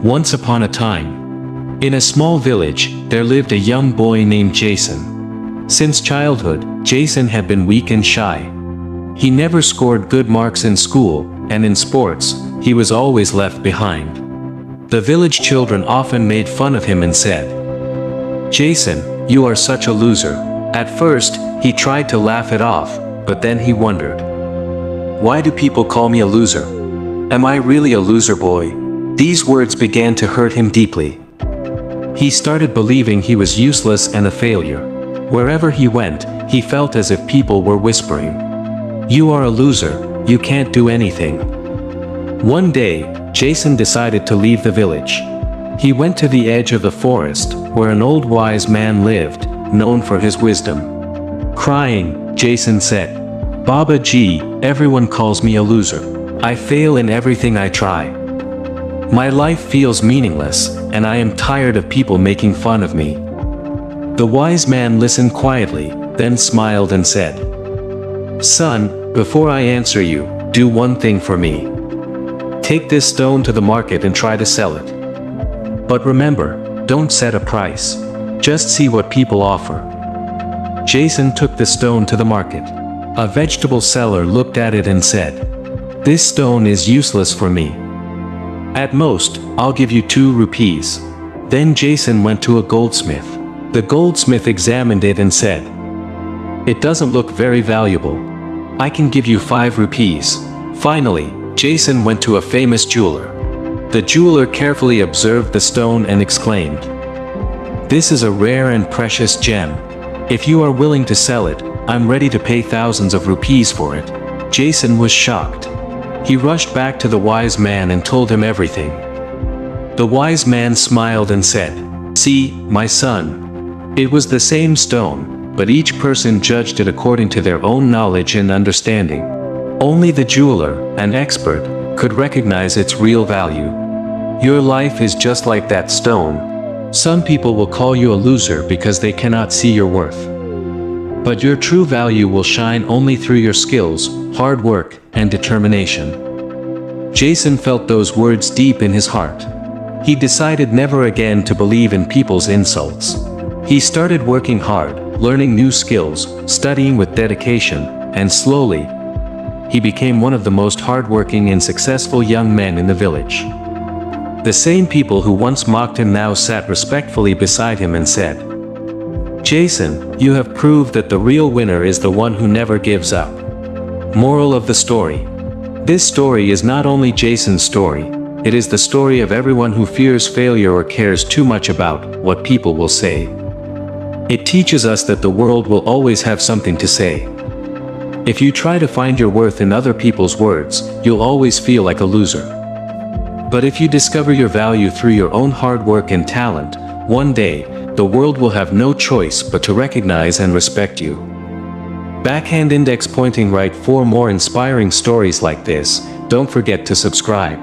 Once upon a time, in a small village, there lived a young boy named Jason. Since childhood, Jason had been weak and shy. He never scored good marks in school, and in sports, he was always left behind. The village children often made fun of him and said, "Jason, you are such a loser." At first, he tried to laugh it off, but then he wondered, "Why do people call me a loser? Am I really a loser boy?" These words began to hurt him deeply. He started believing he was useless and a failure. Wherever he went, he felt as if people were whispering, "You are a loser, you can't do anything." One day, Jason decided to leave the village. He went to the edge of the forest, where an old wise man lived, known for his wisdom. Crying, Jason said, "Baba Ji, everyone calls me a loser. I fail in everything I try. My life feels meaningless, and I am tired of people making fun of me." The wise man listened quietly, then smiled and said, "Son, before I answer you, do one thing for me. Take this stone to the market and try to sell it. But remember, don't set a price. Just see what people offer." Jason took the stone to the market. A vegetable seller looked at it and said, "This stone is useless for me. At most, I'll give you 2 rupees. Then Jason went to a goldsmith. The goldsmith examined it and said, "It doesn't look very valuable. I can give you 5 rupees. Finally, Jason went to a famous jeweler. The jeweler carefully observed the stone and exclaimed, "This is a rare and precious gem. If you are willing to sell it, I'm ready to pay thousands of rupees for it." Jason was shocked. He rushed back to the wise man and told him everything. The wise man smiled and said, "See, my son, it was the same stone, but each person judged it according to their own knowledge and understanding. Only the jeweler, an expert, could recognize its real value. Your life is just like that stone. Some people will call you a loser because they cannot see your worth. But your true value will shine only through your skills, hard work, and determination." Jason felt those words deep in his heart. He decided never again to believe in people's insults. He started working hard, learning new skills, studying with dedication, and slowly, he became one of the most hardworking and successful young men in the village. The same people who once mocked him now sat respectfully beside him and said, "Jason, you have proved that the real winner is the one who never gives up." Moral of the story. This story is not only Jason's story, it is the story of everyone who fears failure or cares too much about what people will say. It teaches us that the world will always have something to say. If you try to find your worth in other people's words, you'll always feel like a loser. But if you discover your value through your own hard work and talent, one day, the world will have no choice but to recognize and respect you. Backhand index pointing right for more inspiring stories like this. Don't forget to subscribe.